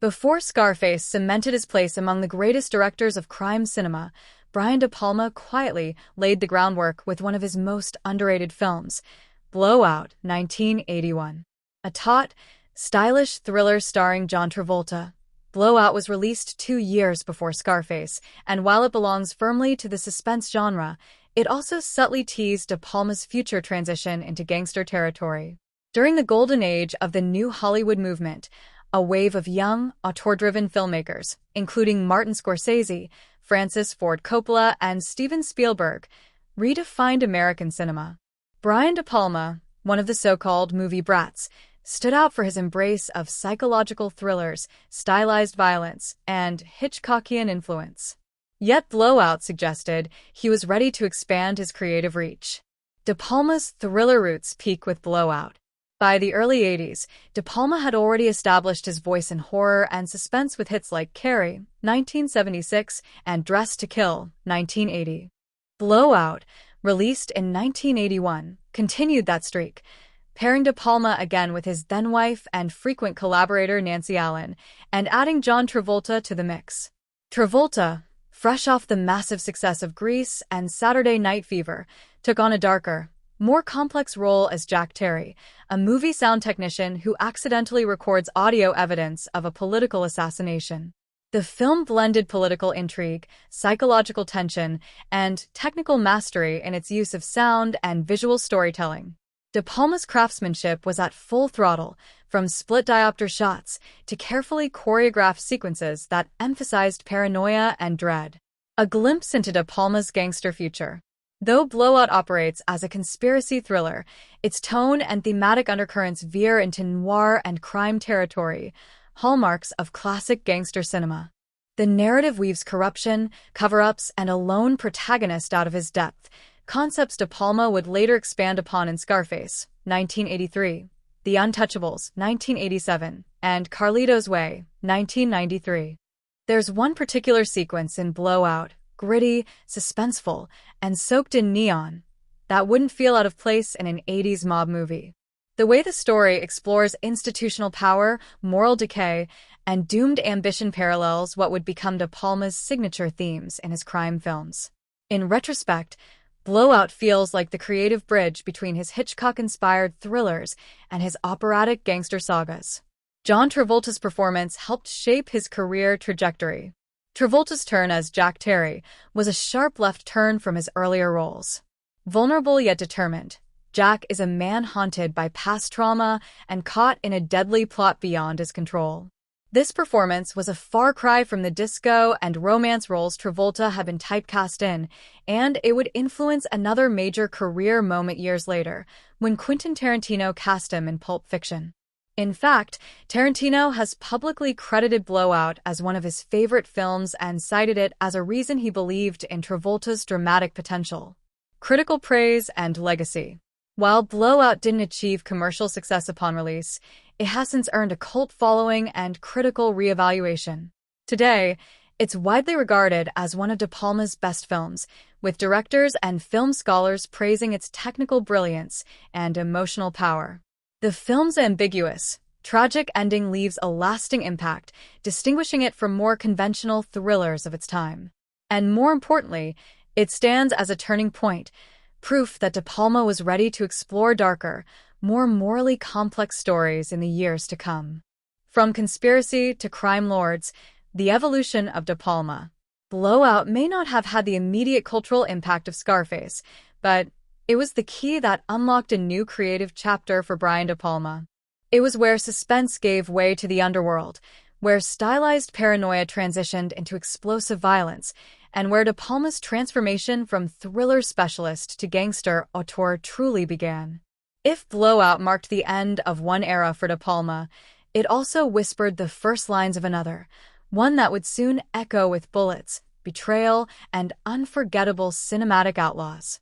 Before Scarface cemented his place among the greatest directors of crime cinema, Brian De Palma quietly laid the groundwork with one of his most underrated films, Blowout, 1981. A taut, stylish thriller starring John Travolta, Blowout was released 2 years before Scarface, and while it belongs firmly to the suspense genre, it also subtly teased De Palma's future transition into gangster territory. During the golden age of the new Hollywood movement, a wave of young, auteur-driven filmmakers, including Martin Scorsese, Francis Ford Coppola, and Steven Spielberg, redefined American cinema. Brian De Palma, one of the so-called movie brats, stood out for his embrace of psychological thrillers, stylized violence, and Hitchcockian influence. Yet Blowout suggested he was ready to expand his creative reach. De Palma's thriller roots peak with Blowout. By the early 80s, De Palma had already established his voice in horror and suspense with hits like Carrie, 1976, and Dressed to Kill, 1980. Blowout, released in 1981, continued that streak, pairing De Palma again with his then-wife and frequent collaborator Nancy Allen, and adding John Travolta to the mix. Travolta, fresh off the massive success of Grease and Saturday Night Fever, took on a darker, more complex role as Jack Terry, a movie sound technician who accidentally records audio evidence of a political assassination. The film blended political intrigue, psychological tension, and technical mastery in its use of sound and visual storytelling. De Palma's craftsmanship was at full throttle, from split-diopter shots to carefully choreographed sequences that emphasized paranoia and dread. A glimpse into De Palma's gangster future. Though Blowout operates as a conspiracy thriller, its tone and thematic undercurrents veer into noir and crime territory, hallmarks of classic gangster cinema. The narrative weaves corruption, cover-ups, and a lone protagonist out of his depth, concepts De Palma would later expand upon in Scarface, 1983, The Untouchables, 1987, and Carlito's Way, 1993. There's one particular sequence in Blowout, gritty, suspenseful, and soaked in neon, that wouldn't feel out of place in an 80s mob movie. The way the story explores institutional power, moral decay, and doomed ambition parallels what would become De Palma's signature themes in his crime films. In retrospect, Blowout feels like the creative bridge between his Hitchcock-inspired thrillers and his operatic gangster sagas. John Travolta's performance helped shape his career trajectory. Travolta's turn as Jack Terry was a sharp left turn from his earlier roles. Vulnerable yet determined, Jack is a man haunted by past trauma and caught in a deadly plot beyond his control. This performance was a far cry from the disco and romance roles Travolta had been typecast in, and it would influence another major career moment years later, when Quentin Tarantino cast him in Pulp Fiction. In fact, Tarantino has publicly credited Blowout as one of his favorite films and cited it as a reason he believed in Travolta's dramatic potential. Critical praise and legacy. While Blowout didn't achieve commercial success upon release, it has since earned a cult following and critical reevaluation. Today, it's widely regarded as one of De Palma's best films, with directors and film scholars praising its technical brilliance and emotional power. The film's ambiguous, tragic ending leaves a lasting impact, distinguishing it from more conventional thrillers of its time. And more importantly, it stands as a turning point, proof that De Palma was ready to explore darker, more morally complex stories in the years to come. From conspiracy to crime lords, the evolution of De Palma. Blowout may not have had the immediate cultural impact of Scarface, but it was the key that unlocked a new creative chapter for Brian De Palma. It was where suspense gave way to the underworld, where stylized paranoia transitioned into explosive violence, and where De Palma's transformation from thriller specialist to gangster auteur truly began. If Blowout marked the end of one era for De Palma, it also whispered the first lines of another, one that would soon echo with bullets, betrayal, and unforgettable cinematic outlaws.